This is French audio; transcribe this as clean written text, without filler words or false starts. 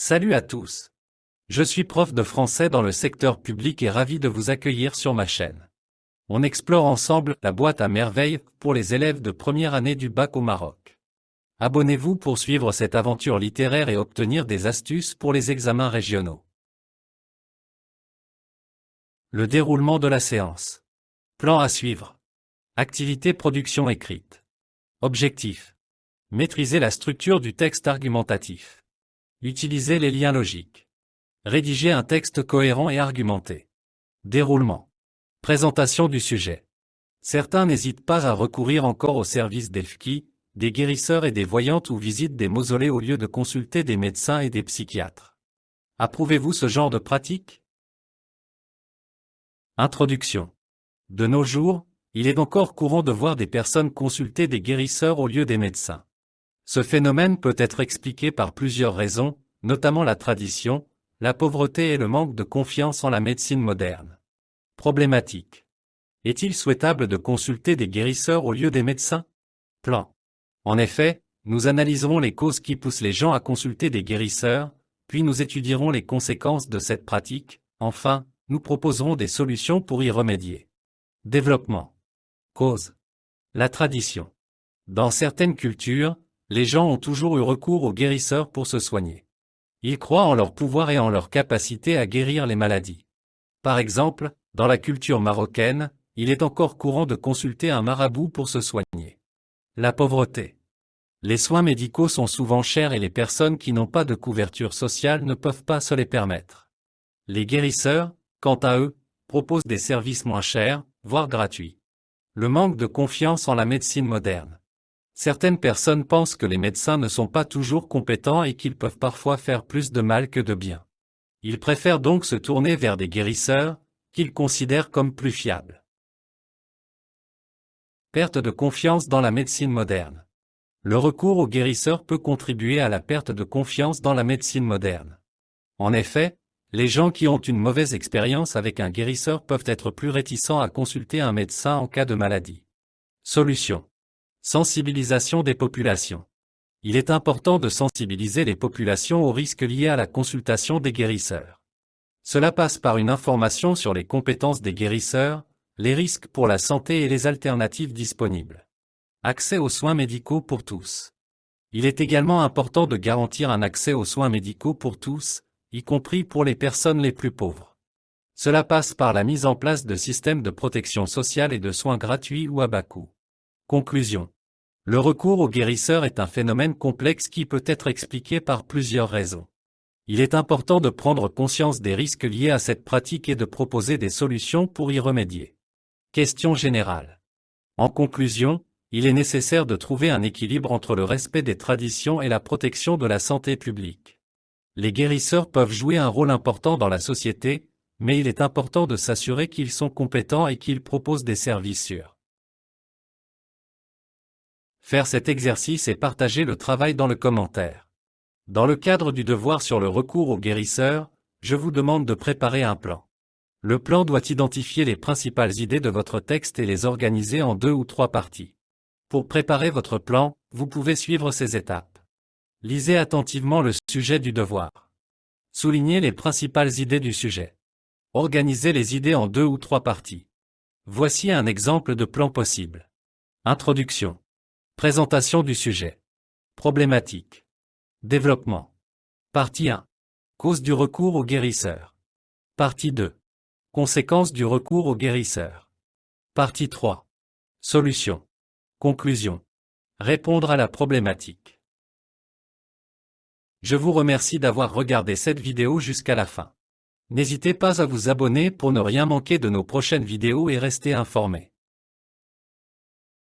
Salut à tous. Je suis prof de français dans le secteur public et ravi de vous accueillir sur ma chaîne. On explore ensemble la boîte à merveilles pour les élèves de première année du bac au Maroc. Abonnez-vous pour suivre cette aventure littéraire et obtenir des astuces pour les examens régionaux. Le déroulement de la séance. Plan à suivre. Activité production écrite. Objectif. Maîtriser la structure du texte argumentatif. Utilisez les liens logiques. Rédiger un texte cohérent et argumenté. Déroulement. Présentation du sujet. Certains n'hésitent pas à recourir encore au service d'Elfki, des guérisseurs et des voyantes ou visitent des mausolées au lieu de consulter des médecins et des psychiatres. Approuvez-vous ce genre de pratique? Introduction. De nos jours, il est encore courant de voir des personnes consulter des guérisseurs au lieu des médecins. Ce phénomène peut être expliqué par plusieurs raisons, notamment la tradition, la pauvreté et le manque de confiance en la médecine moderne. Problématique. Est-il souhaitable de consulter des guérisseurs au lieu des médecins? Plan. En effet, nous analyserons les causes qui poussent les gens à consulter des guérisseurs, puis nous étudierons les conséquences de cette pratique, enfin, nous proposerons des solutions pour y remédier. Développement. Cause. La tradition. Dans certaines cultures, les gens ont toujours eu recours aux guérisseurs pour se soigner. Ils croient en leur pouvoir et en leur capacité à guérir les maladies. Par exemple, dans la culture marocaine, il est encore courant de consulter un marabout pour se soigner. La pauvreté. Les soins médicaux sont souvent chers et les personnes qui n'ont pas de couverture sociale ne peuvent pas se les permettre. Les guérisseurs, quant à eux, proposent des services moins chers, voire gratuits. Le manque de confiance en la médecine moderne. Certaines personnes pensent que les médecins ne sont pas toujours compétents et qu'ils peuvent parfois faire plus de mal que de bien. Ils préfèrent donc se tourner vers des guérisseurs, qu'ils considèrent comme plus fiables. Perte de confiance dans la médecine moderne. Le recours aux guérisseurs peut contribuer à la perte de confiance dans la médecine moderne. En effet, les gens qui ont une mauvaise expérience avec un guérisseur peuvent être plus réticents à consulter un médecin en cas de maladie. Solution. Sensibilisation des populations. Il est important de sensibiliser les populations aux risques liés à la consultation des guérisseurs. Cela passe par une information sur les compétences des guérisseurs, les risques pour la santé et les alternatives disponibles. Accès aux soins médicaux pour tous. Il est également important de garantir un accès aux soins médicaux pour tous, y compris pour les personnes les plus pauvres. Cela passe par la mise en place de systèmes de protection sociale et de soins gratuits ou à bas coût. Conclusion. Le recours aux guérisseurs est un phénomène complexe qui peut être expliqué par plusieurs raisons. Il est important de prendre conscience des risques liés à cette pratique et de proposer des solutions pour y remédier. Question générale. En conclusion, il est nécessaire de trouver un équilibre entre le respect des traditions et la protection de la santé publique. Les guérisseurs peuvent jouer un rôle important dans la société, mais il est important de s'assurer qu'ils sont compétents et qu'ils proposent des services sûrs. Faire cet exercice et partager le travail dans le commentaire. Dans le cadre du devoir sur le recours aux guérisseurs, je vous demande de préparer un plan. Le plan doit identifier les principales idées de votre texte et les organiser en 2 ou 3 parties. Pour préparer votre plan, vous pouvez suivre ces étapes. Lisez attentivement le sujet du devoir. Soulignez les principales idées du sujet. Organisez les idées en 2 ou 3 parties. Voici un exemple de plan possible. Introduction. Présentation du sujet. Problématique. Développement. Partie 1. Cause du recours aux guérisseurs. Partie 2. Conséquences du recours aux guérisseurs. Partie 3. Solution. Conclusion. Répondre à la problématique. Je vous remercie d'avoir regardé cette vidéo jusqu'à la fin. N'hésitez pas à vous abonner pour ne rien manquer de nos prochaines vidéos et rester informé.